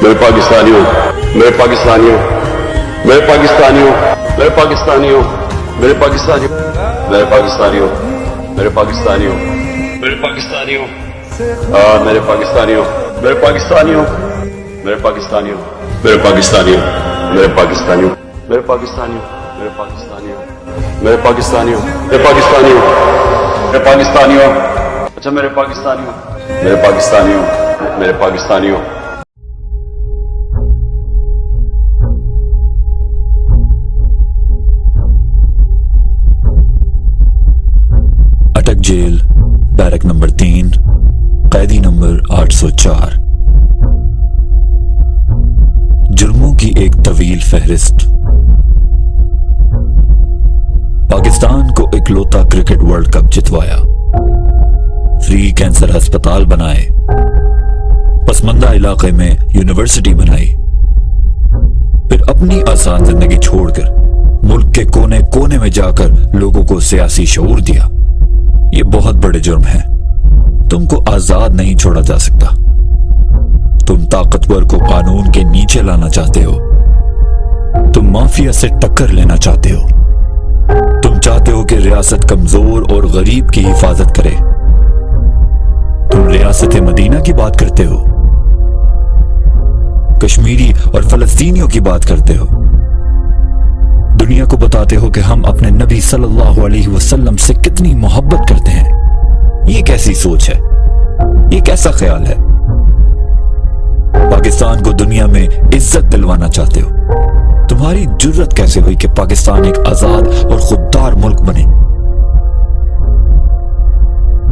मेरे पाकिस्तानियों, मेरे पाकिस्तानियों, मेरे पाकिस्तानियों, मेरे पाकिस्तानियों, मेरे पाकिस्तानियों, मेरे पाकिस्तानियों, मेरे पाकिस्तानियों, मेरे पाकिस्तानियों, मेरे पाकिस्तानियों, मेरे पाकिस्तानियों, मेरे पाकिस्तानियों, मेरे पाकिस्तानियों, मेरे पाकिस्तानियों, मेरे पाकिस्तानियों, मेरे पाकिस्तानियों, मेरे पाकिस्तानियों, मेरे पाकिस्तानियों, मेरे पाकिस्तानियों, अच्छा मेरे पाकिस्तानियों, मेरे पाकिस्तानियों, मेरे पाकिस्तानियों। अटक जेल, बैरक नंबर 3, कैदी नंबर 804। जुर्मों की एक तवील फहरिस्त। पाकिस्तान को इकलौता क्रिकेट वर्ल्ड कप जितवाया, फ्री कैंसर अस्पताल बनाए, पसमंदा इलाके में यूनिवर्सिटी बनाई, फिर अपनी आसान जिंदगी छोड़कर मुल्क के कोने कोने में जाकर लोगों को सियासी शऊर दिया। ये बहुत बड़े जुर्म हैं। तुमको आजाद नहीं छोड़ा जा सकता। तुम ताकतवर को कानून के नीचे लाना चाहते हो। तुम माफिया से टक्कर लेना चाहते हो। तुम चाहते हो कि रियासत कमजोर और गरीब की हिफाजत करे। तुम रियासत मदीना की बात करते हो, कश्मीरी और फलस्तीनियों की बात करते हो। दुनिया को बताते हो कि हम अपने नबी सल्लल्लाहु अलैहि वसल्लम से कितनी मोहब्बत करते हैं। ये कैसी सोच है? ये कैसा ख्याल है? पाकिस्तान को दुनिया में इज्जत दिलवाना चाहते हो। तुम्हारी जुर्रत कैसे हुई कि पाकिस्तान एक आजाद और खुददार मुल्क बने?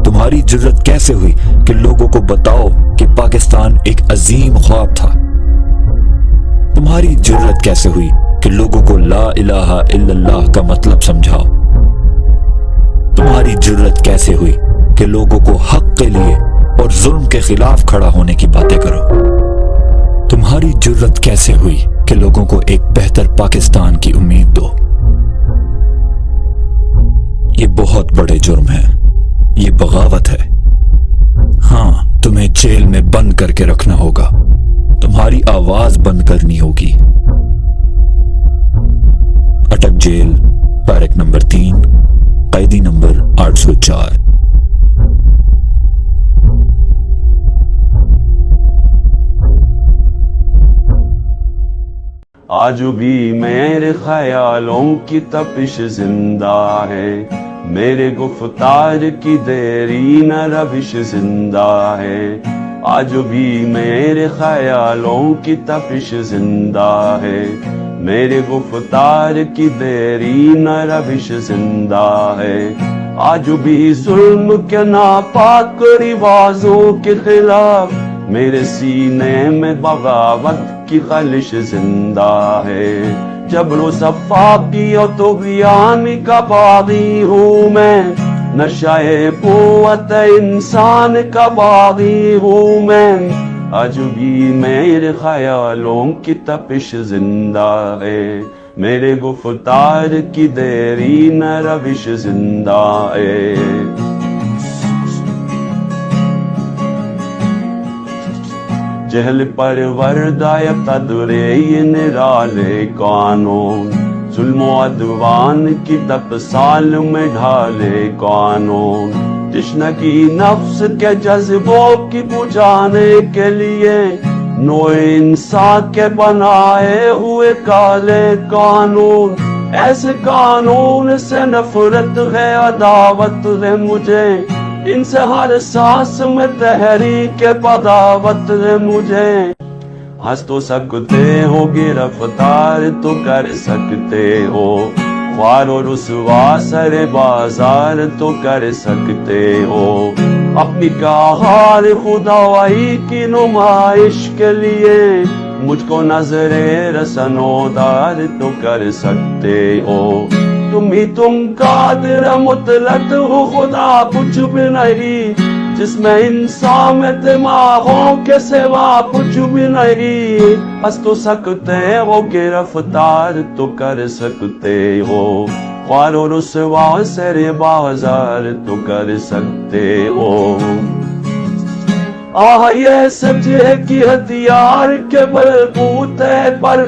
तुम्हारी जुर्रत कैसे हुई कि लोगों को बताओ कि पाकिस्तान एक अजीम ख्वाब था? तुम्हारी जुर्रत कैसे हुई कि लोगों को ला इलाहा इल्लल्लाह का मतलब समझाओ? तुम्हारी जुर्रत कैसे हुई कि लोगों को हक के लिए और जुल्म के खिलाफ खड़ा होने की बातें करो? तुम्हारी जुर्रत कैसे हुई कि लोगों को एक बेहतर पाकिस्तान की उम्मीद दो? ये बहुत बड़े जुर्म है। ये बगावत है। हाँ, तुम्हें जेल में बंद करके रखना होगा। तुम्हारी आवाज बंद करनी होगी। अटक जेल, बैरक नंबर 3, कैदी नंबर 804। आज भी मेरे ख्यालों की तपिश जिंदा है, मेरे गुफ्तार की देरी न रविश जिंदा है। आज भी मेरे ख्यालों की तपिश जिंदा है, मेरे गुफ्तार की देरी न रविश जिंदा है। आज भी जुल्म के नापाक रिवाजों के खिलाफ मेरे सीने में बगावत की खलिश जिंदा है। जबरो सफाकी और तुग़यानी का बागी हूँ मैं, नशाए कुव्वत इंसान का बागी हूँ मैं। आज भी मेरे ख्यालों की तपिश जिंदा है, मेरे गुफ्तार की देरी न रविश जिंदा है। जहल पर वर्दाय तदरे ये निराले कानून, जुल्म अदवान की तपसाल में ढाले कानून। तश्न की नफ्स के जज्बों की बुझाने के लिए नोए इंसान के बनाए हुए काले कानून। ऐसे कानून से नफरत है, अदावत है मुझे, इनसे हर सांस में तहरीक बगावत है मुझे। हंस तो सकते हो, गिरफ्तार तो कर सकते हो, ख्वार और रुसवा सरे बाजार तो कर सकते हो। अपनी कहार खुदाई की नुमाइश के लिए मुझको नजरे रसनोदार तो कर सकते हो। तुम कादिर मुतलक हो, खुदा कुछ भी नहीं, जिसमें इंसान में दिमागों के सिवा कुछ भी नहीं। हंस तो सकते हो, गिरफ्तार तो कर सकते हो, ख्वार और रुसवा सरे बाजार तो कर सकते हो। آہ یہ سچ ہے کہ ہتھیار کے بلبوتے پر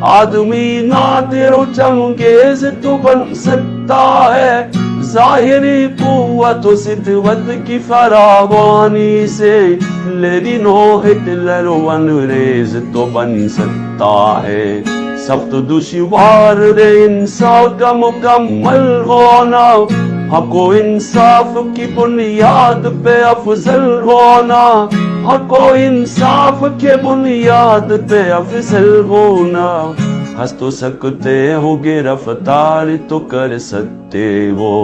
آدمی نادر و چنگیز تو بن سکتا ہے، ظاہری قوت و سطوت کی فراوانی سے لیکن ہو ہٹلر و انگریز تو بن سکتا ہے۔ سخت دشوار ہے انصاف کا مکمل ہونا، حق و انصاف کی بنیاد پہ افضل ہونا، حق و انصاف کے بنیاد پہ افضل ہونا۔ ہنس تو سکتے ہو گے رفتار تو کر سکتے ہو،